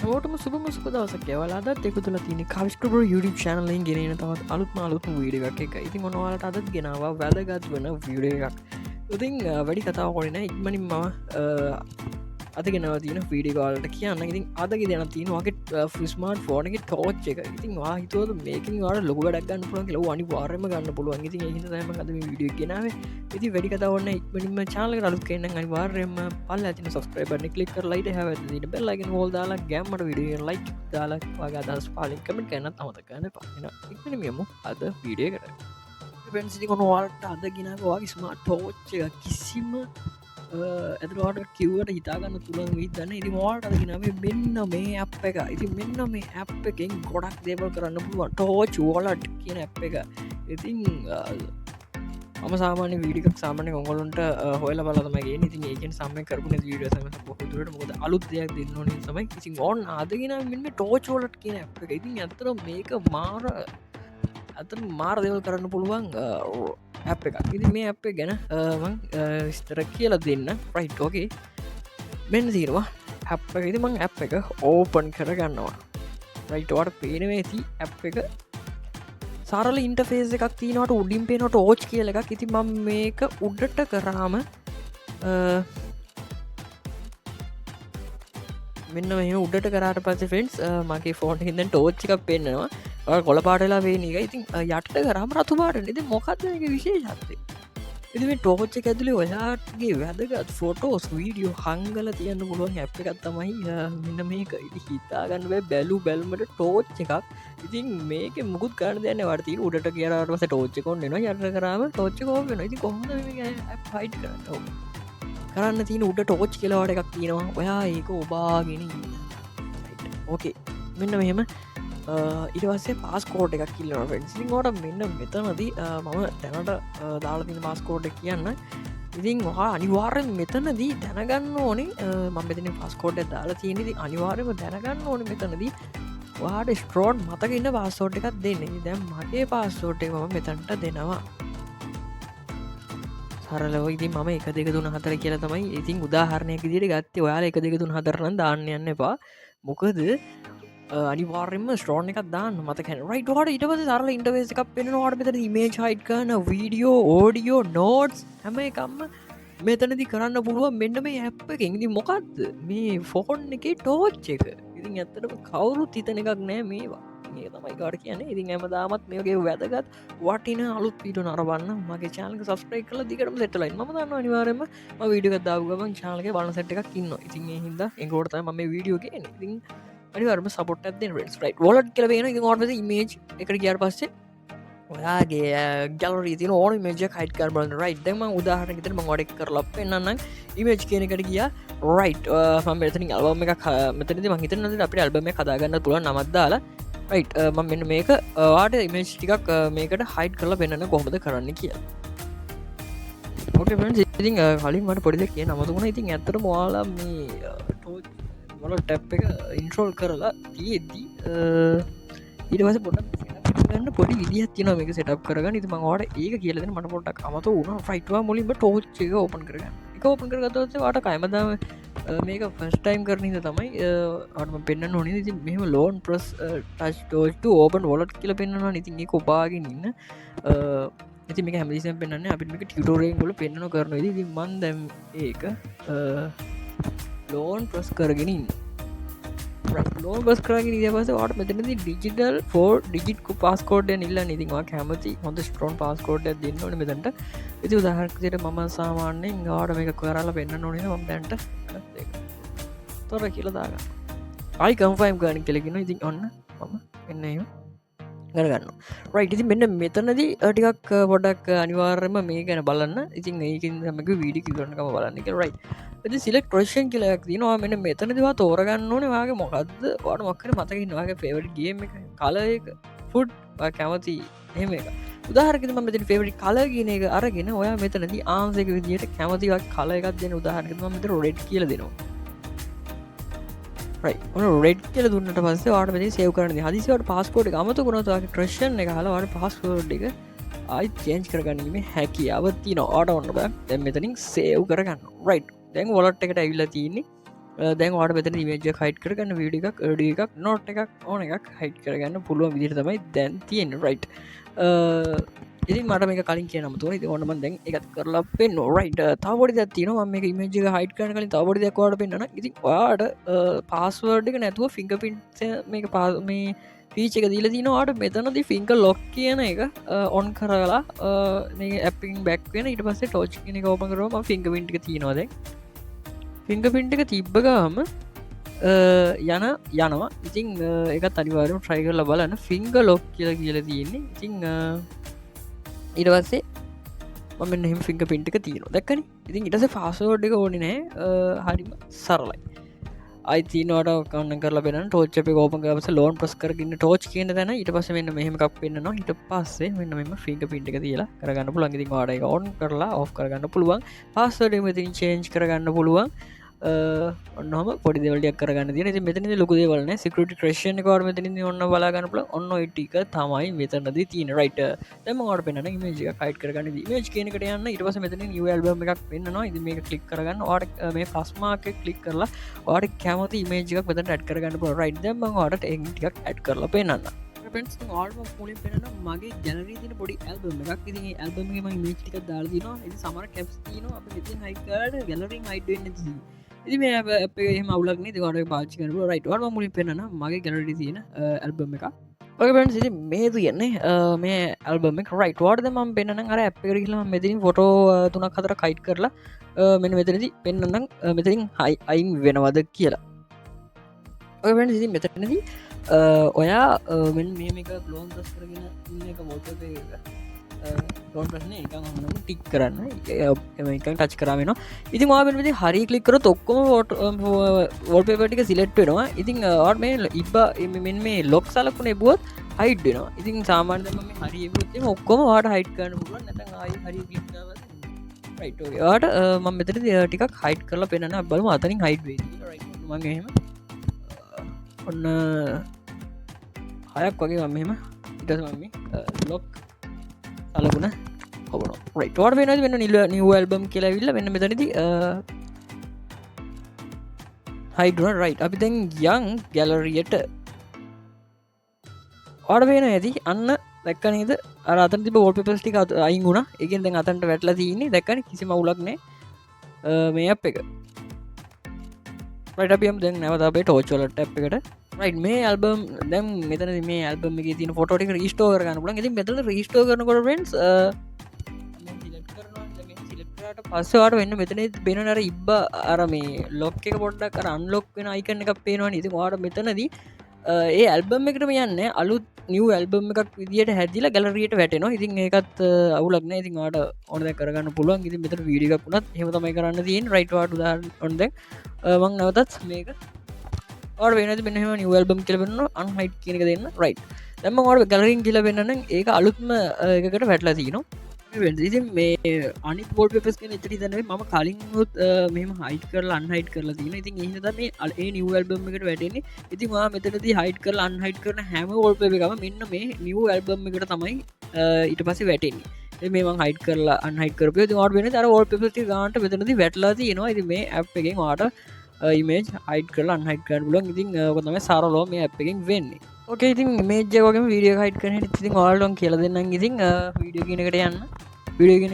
ඕටම සුපම සුප දවසක් එවලාද එක තුල තින කවිස්ටබ YouTube චනලින් ගෙනන තවත් අලුත්ම අලුත්ම වීඩ එකක් එක ඉති මොනවාලට අදත් ගෙනවා වැදගත් වන විඩ එකක් ඉතින් වැඩි කතාව කොඩන ඉක්මනින් මම අද ගෙනව තින වීඩිකාලට කියන්න ඉතින් අදගේ දෙන තිනවාගේ ෆිස්මාර්ට් ෆෝනක ටෝච් එක ඉතින් වාහිතුවද මේකින් වාට ලොක ඩක්ගන්න පුළන් ලව අනි වාරම ගන්න පුළුවන් ඉතින් හිතම අද විඩිය ගෙනාව ඉති වැඩි කතවන්න ඉක්මනින්ම චාල රලු කියන්න අනිවාර්යම පල් ඇතින සස්ක්‍රයිබර් කලික් ලයිට හැවති බෙල්ලගෙන හෝල් දාලා ගැම්මට විඩිය ලයික් දාලා වගේ අදස් පාලින් කමට ගැන අමතකන්න පන්න ඉක්මනමයමු අද වීඩිය කර පෙන්සිි කොනවාට අද ගෙනවාගේ ස්මාර්ට් ටෝච්ච එක කිසිම ඇතුරට කිව්වට හිතාගන්න තුළන් විදන්න ඉති මවාට අදගෙනාවේ මෙන්න මේ අප් එක ඉති මෙන්න මේ අප් එකෙන් ගොඩක් දේවල් කරන්න පුළුවන් ටෝච් වලට් කියන අප් එක ඉතින් ම සාමාන වීඩිකක් සාමන ඔොලන්ට හොල බලමගේ ඉතින් ඒකෙන් සම කරපන වීඩ සම පොහතුරට මොද අලුත් දෙයක් දෙන්න සමයි කිසි ඕන් අදගෙන මෙන්න ටෝච් වලට් කියන අප් එක ඉතින් ඇතර මේක මාර ඇත මාර දෙවල් කරන්න පුළුවන් අප එක ඉදි මේ අපේ ගැන ස්තර කියල දෙන්න ප්‍රයිට්ෝගේ මෙන්න තීරවා අප ඉති මං අප එක ඕපන් කරගන්නවා රයිටවට පේනවේ ඇති අප එක සාරල ඉන්ටෆේස් එකක් තිනට උඩින් පේනට ඕච් කියල එකක් ඉති මං මේක උඩට කරාම මෙන්න මෙ උඩට කරට පස ෆෙන්ස් මගේ ෆෝන් හිදන් ටෝච්චික් පෙන්න්නවා කොල පාටලා වේනික ඉතින් යට කරම රතු පාට ඉති මොකක්දක විශේෂත්ේ ඉතිම ටෝච්ච ඇතුලේ ඔයාගේ වැදගත් ෆොටෝස් වීඩියෝ හංගල තියන්න පුළුවන් ඇප් එකත්තමයි මෙන්න මේක ඉති හිතාගන්න බැලු බැල්මට ටෝච්ච එකක් ඉතින් මේක මුකුත් කරන්න දෙන්න වර්ති උඩට කියරවස ටෝච්ච කොන්න්න යට කරම ටෝච්ච කෝපෙන ඉති කොහොම ෆයිට් කරන්න කරන්න තින උඩ ටෝච් කියලවාට එකක් තියෙනවා ඔයා ඒක ඔබාගෙන ඕකේ මෙන්න මෙහෙම ඉටවස්සේ පාස්කෝඩ් එකක් කිල්ලන ෆෙන්සිංෝට මෙන්න මෙතනදී මම දැනට දාලතින පාස්කෝඩ් කියන්න ඉතින් හා අනිවාර්යෙන් මෙතනදී දැනගන්න ඕනේ මම මෙතන පස්කෝඩ් දාලා තියෙනෙදි අනිවාර්යම දැනගන්න ඕන මෙතනදී වාට ස්ට්‍රෝඩ් මතකන්න පාස්සෝට් එකක් දෙන්නේ දැම් මගේ පාස්සෝට් එක මම මෙතන්ට දෙනවා සරලව ඉතින් මම එක දෙක තුන හතර කියල තමයි ඉතින් උදාහරණයක දිට ගත්තේ ඔයාල එක දෙක තුන් හතරන්න දාන්න යන්න එපා මොකද අනිවාර්යම ස්ටෝන් එකක් දාන්න මතකැන රයිටවාට ඉටවස සරල ඉන්ටවේස එකක් පෙනවාට මෙතර මේ චයිට් කන වීඩියෝ ඕඩියෝ නෝට්ස් හැම එකම්ම මෙතනදි කරන්න පුළුව මෙන්න මේ ඇප් එකෙන්දි මොකක්ද මේ ෆෝන් එක ටෝච් එක ඉතින් ඇත්තටම කවුරු තිතන එකක් නෑ මේවා ඒ තමයි කාට කියන ඉතින් ඇම දාමත් මේගේ වැදගත් වටින අලුත් පිටු නරබන්න මගේ චාලක සස්ප්‍රයි කල දිකටම සෙටලයි ම දන්න අනිවාරම වීඩිය දාවගම චාලක බලන සැට් එකක් ඉන්න ඉතින් හිද එගෝටත ම වීඩියෝගේ ඉතින් අනිවර්ම සපොට් ඇද රට වොලට් කලවෙන ෝට මේජ් එකට ගියාර පස්සේ ඔයාගේ ගැලරීති ඕන මේජ කයිට කරබල රයිට්ම උදාහරනගතර මගොඩක් කරලප් පෙන්න්න ඉමේජ් කියනකට ගිය රයිට් මෙතන අල්බම එක මෙතනති මහිතන අපට අල්බම කදාගන්න තුළ නමත්දාලා රයිට් ම මෙන්න මේක වාට ඉමේජ් ටිකක් මේකට හයිට් කරලා පෙන්න්න කොහොමද කරන්න කිය ඉතින් කලින් මට පොඩිද කිය නමතුුණ ඉතින් ඇතර මවාලා මේ මොල ටැප් එක ඉන්ට්‍රෝල් කරලා තියෙද්දී ඊටවස පොට ගන්න පොඩි විදිහත් තින මේක සටප් කරගන්න ඉති මවාට ඒක කියලද මට පොටක් අමත වුණ ෆයිටවා මුලින්ම ටෝච්ච එක ඕපන් කරගන්න එක ඕපන් කරගතවස වාට කයමදාම මේක ෆස්ටයිම් කරනද තමයි අටම පෙන්න්න නොනි ති මෙම ලෝන් ප්‍රස් ටච් ටෝට ඕපන් වොලට් කියල පෙන්න්නවා ඉතින් කොපාගෙන ඉන්න ඇති මේ හැමදිසම් පෙන්න්න අපිට මේක ටියටෝරයෙන් ගොල පෙන්න්නන කරන ති මන් දැම් ඒක ලෝන් ප්‍රස් කරගෙනින් ලෝන් බස් කරගෙන ඉදපස වාට මෙතනද ඩිජිටල් ෆෝ ඩිජිට් පාස්කෝඩ් නිල්ල නිතිවා කැමති හොඳ ස්ට්‍රෝන් පාස්කෝඩ් දෙන්නවන මෙතට ඉති උදාහරකයට මම සාමාන්‍යෙන් ගාඩ මේක කරලා පෙන්න්න නොන ම දැන්ට තොර කියලදාග අයි කම්ෆයිම් ගාන කෙලෙගෙන ඉතින් ඔන්න මම එන්නම ගරගන්න රයිට ඉති මෙන්න මෙතනදී ටිකක් පොඩක් අනිවාර්යම මේ ගැන බලන්න ඉතින් ඒකින් මක වීඩි කරනකම බලන්න එක රයි ඇති සිලෙක් ප්‍රශ්ෂන් කියලයක් නවා මෙන්න මෙතනදවා තෝරගන්න ඕන වගේ මොකක්ද වාට මක්කර මතකින්නවාගේ ෆේවට් ගේම එක කලයක ෆුඩ් කැමති එහෙම එක උදාහරකම මෙති ෆේවටි කල කියන එක අරගෙන ඔයා මෙතනද ආන්සක විදිට කැමතිවක් කලයකත් දෙන උදාහරකම මෙත රොඩ් කියල දෙනවා රෙඩ් කියල දුන්නට පස්ස වාට පේ සේව කරන හදිසිවට පාස්කෝඩ් අමතු ගුණතුවාගේ ක්‍රශ්ෂන් එක හලවාට පාස්කෝඩ් එක ආයි චේන්ජ් කරගන්නීම හැකියාවත්ති නොට ඔන්න දැ මෙතනින් සේව් කරගන්න රයි් දැන් වොලට් එකට ඇවිල්ල තියන්නේ දැන් වාට මෙතන ඉමේජ හයිට් කරගන්න වීඩිය එකක් ඩිය එකක් නොට් එකක් ඕන එකක් හයිට් කරගන්න පුළුවන් විදිර තමයි දැන් තියෙන රයිට් ඉතින් මට මේ කලින් කියනමතුව ඉති ඕනම දැන් එකත් කරලා පෙන් නොරයිට තවොඩි තින මේ ඉමේජ හයිට කරන කලින් තවොඩි දක්වාට පෙන්න්න ඉති වාට පාස්වර්ඩ් එක නැතුව ෆිංග පින් මේ පා මේ පීචක දීල දිනවාට මෙතනති ෆිංක ලොක් කියන එක ඔන් කරලා ඇපින් බැක් වෙන ඉට පස්සේ ටෝච් කෙනෙ ඕපකරම ෆිංග පින්ටික තියෙනවාද ෆිංග පින්ට එක තිබ්බගම යන යනවා ඉතිං එක අනිවාරම් ට්‍රයි කරල බලන්න ෆිංග ලොක් කියල කියල තියෙන්නේ ඉතිං ඉටවස්සේ මම හිම ෆිංග පින්ටික තියෙන දැක්කන ඉතින් ඉටස පාසෝඩ් එක ඕනි නෑ හරිම සරලයි අයිතිනවට කන්න කර බෙන ටෝච්ච කෝප ගස ලෝන් ප්‍රස් කරගන්න ටෝච් කියන තැන ඉට පස මෙන්න මෙහමක් පෙන්න්න හිට පස්සේ මෙන්න මෙම ෆිංග පින්ටික තියලා කරගන්න පුළන්ගති වාඩ ඔන් කරලා ඔ් කරගන්න පුළුවන් පාස්වඩ මතින් චේන්ජ් කරගන්න පුළුවන් ඔන්නම පොඩි දෙවලයක් කරගන්න තින මෙතන ලොකුදේවලන සිකට ක්‍රේෂණ කර මෙතන ඔන්න බලාගන්නපල ඔන්න ටික තමයි මෙතනද තින රයිට තමට පෙන මේජ කයිට කරගන්න මේජ් කියනකට යන්න ඉටවස මෙතන නිවල්බම එකක් පෙන්න්නවා ඉදි මේ කලික් කරගන්න වාට මේ පස්මාක කලික් කරලා වාට කැමති මේජක් මෙත ඇඩ් කරගන්න පුල රයිට් දම වාට එටික් ඇඩ් කරලා පෙන්න්න ආල්ම පුලින් පෙන මගේ ජැනරීතින පොඩි ඇල්බම එකක් ඉති ඇල්බමම මේටික දාල්දින සමර කැප් තින අප ති හයිකට ගැලරින් අයිඩ ඉති මේ අපේ මවලක්න දවට පාචි කරන රයිට්වර්ම මුලින් පෙන්න්න මගේ ගැලටි තියෙන ඇල්බම එක ඔකපැන් සිති මේ තියන්නේ මේ ඇල්බම රයිට වාඩ ම පෙන්න්න අර ඇපිරිලා මෙතිරින් ෆොටෝ තුනක් හතර කයිට් කරලා මෙ මෙතනති පෙන්න්නම් මෙතරින් හයි අයින් වෙනවද කියලා ඔකපැන් සිති මෙතනදී ඔයා මෙ මේක ලෝන් දස් කරගෙන ඉන්න එක මොටපේ ටෝන් ප්‍රශ්න එක ටික් කරන්න එක ටච් කරමෙන ඉති මාබෙන්ති හරි කලිකර තොක්කොම වෝල්පේපටික සිලෙට් වෙනවා ඉතින් ආට මේ ඉබ මෙන් මේ ලොක් සලකුණ එබුවත් හයිට් වෙනවා ඉතින් සාමාන්‍යම හරි ඔක්කොම වාට හයිට් කරන පුුවන් නැත හරි ට මම මෙතර ටිකක් හයිට් කරලා පෙනන්න බලම අතනින් හයිට් වේ මගේම ඔන්න හයක් වගේ මම ඉටම ලොක් සලකුණ ඔබන රයිටෝට වෙන වෙන්න නිල නිව ඇල්බම් කියලාවිල්ල වෙන්න මෙතනති හයිඩුවන් රයි් අපි දැන් යං ගැලරියට ඕඩ වෙන ඇති අන්න දැක්කනේද අරතන් තිබ ෝට පස්ටික අයින් ගුණ එකෙන් දැන් අතන්ට වැටලා තියන්නේ දැක්කන කිසිම උලක්නේ මේ අප් එක රටපියම් දැන් නැවත අපේ ටෝචෝලට ඇ් එකට රයි් මේ ඇල්බම් දැම් මෙතන මේ ඇල්බම එක තින ෆොටෝටික රිස්ටෝ කරන්න පුලන් ති මෙතන රිස්ටෝ කරනකොට ෙන්ස් පස්සවාට වෙන්න මෙතන බෙනනර ඉබ්බ අර මේ ලොක් එක පොඩ්ඩක් කර අන්ලොක් වෙන අයිකන්න එකක් පේනවා ඉති වාට මෙතනදී ඒ ඇල්බම් එකටම යන්න අලුත් නිව ඇල්බම් එකක් විදිට හැදිල ගැලරියට වැටනවා ඉතින් ඒකත් අවුලක්න ඉතින් වාට ඕනද කරගන්න පුළුවන් ඉති මෙතර වීඩියක් වුණත් හෙමතමයි කරන්න තියෙන් රයිටවාට දාර ඔොන්ද මං නවතත් මේක වෙන මෙහම නිවල්බම් කියලවෙන්න අන්හයිට් කියනක දෙන්න රයි් දැම වට ගැලරින් කියල වෙන්නන ඒක අලුත්ම එකකට වැටලා තියනවා මේ අනි පෝල් පෙස් නතර දන ම කලින්ත් මෙම හයිට කර අන්හයිට කරලා තින ඉතින් ඒද මේ අල්ඒ නිවල්බම් එකට වැටෙන්නේ ඉති මා මෙතනති හයිට කර අන්හයිට කරන හැම ෝල්ප එකම මෙන්න මේ නිව ඇල්බම් එකට තමයි ඊට පස වැටෙන්නේ මේ හයිට කරලා අන්හයිට කරපය වාට වෙන තර ෝල් පෙස්ටි ගාන්ට වෙතනති වැටලා තියෙනවා ඉති මේ ඇ් එකෙන් වාට ඉමේජ් හයිට කරලා අන්හයිට කර පුලන් ඉතින් කොතම සරලෝ මේ ඇ් එකෙන් වෙන්නේ ඕක ඉතින් මේජයෝගම වීඩිය හයිට කරන ඉතින් ආල්ලොන් කියල දෙන්න ඉතින් වීඩියෝ කියනකට යන්න විඩියගෙන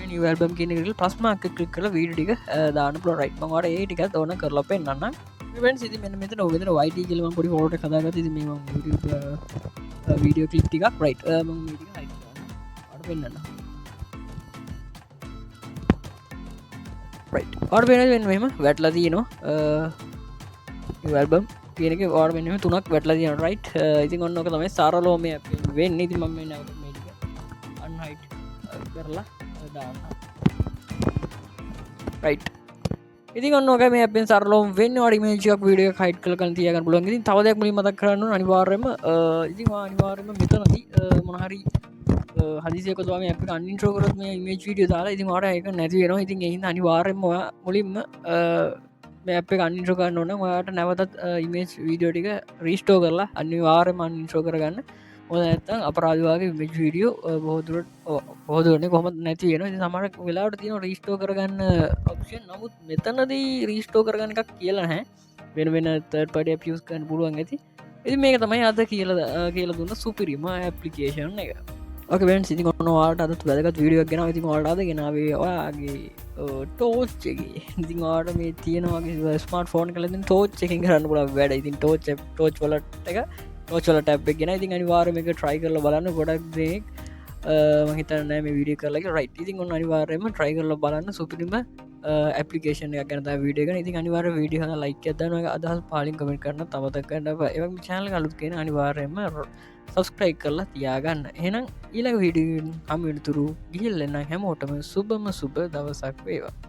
නිවල්බම් කියනකට පස්මක් කලික් කල වීඩික දාන පල රයිට් මට ඒටික ඕන කරලා පෙන්න්න සිති මෙ මෙත නොවෙදර වයිට කියලම පොඩි හෝට කදාගත වීඩියෝ කලිප් ටිකක් රයිට් පෙන්න්න ට වෙන වෙනම වැටලා තියනවා වැල්බම් කියනක වාඩ වෙනම තුනක් වැටලා තියන රයිට් ඉතින් ඔන්නක තමයි සාරලෝම වෙන්න ඉති මම අන්හයිට් කරලා රයිට් ඉතින් ඔන්නක මේ අපෙන් සරලෝම් වෙන්න වඩි මේජක් වීඩිය හයිට් කල තියගන්න පුලන් ඉතින් තවදයක් මලි මතක් කරන්න අනිවාර්යම ඉතින් අනිවාර්යම මෙතනදී මොනහරි හදිසියකතුවාම අප අන්නිින්ට්‍රෝකරත් මේ මේච් විඩිය දාලා ඉතින් වාට එක නැතිවෙනවා ඉතින් එහි අනිවාර්යම මුලින්ම මේ අප අන්නිින්ට්‍රෝකන්න ඕන වාට නැවතත් ඉමේජ් වීඩියෝ ටික රීස්ටෝ කරලා අනිවාර්යම අන්නිින්ට්‍රෝ කරගන්න හොඳ නැත්තම් අපරාධවාගේ ඉමේජ් වීඩියෝ බොහෝදුරන කොම නැති වෙන සමරක් වෙලාට තියෙන රීස්ටෝ කරගන්න ඔප්ෂන් නමුත් මෙතනදී රීස්ටෝ කරගන්න එකක් කියලා හැ වෙන තර්ට පඩ පියස්කන් පුළුවන් ඇති එති මේක තමයි අද කියල දුන්න සුපිරිම ඇපලිකේෂන් එක ඔකෙන් සිති කොන්නවාට අත් වැදගත් වීඩියක් ගෙන ති වාටද ගෙනාවේවාගේ ටෝච්චගේ ඉතිවාට මේ තියෙනවාගේ ස්මට ෆෝන් කලින් ටෝච් එකින් කරන්න පුල වැඩ ඉතින් ටෝච් වලට එක ටෝචල ටැබ් ගෙන ඉතින් අනිවාරම එක ට්‍රයි කරල බලන්න ගොඩක් දෙෙක් මහිතන මේ විඩිය කරලක රයිට ඉතින් ඔන්න අනිවාරයම ට්‍රයි කරල බලන්න සුපිරිම ඇපලිකේෂන ගැන විඩියගන ඉතින් අනිවාර විඩිය ලයික් ඇදන අදහස් පාලින් කමෙන්ට කරන්න තමතකන්න එ චාල අලුත් කියෙන අනිවාරයම සබස්ක්‍රයි් කරලා තියාගන්න එනම් ඊළඟ විඩියෙන් හමිතුරු ගිල්ලන්න හැමෝටම සුබම සුබ දවසක් වේවා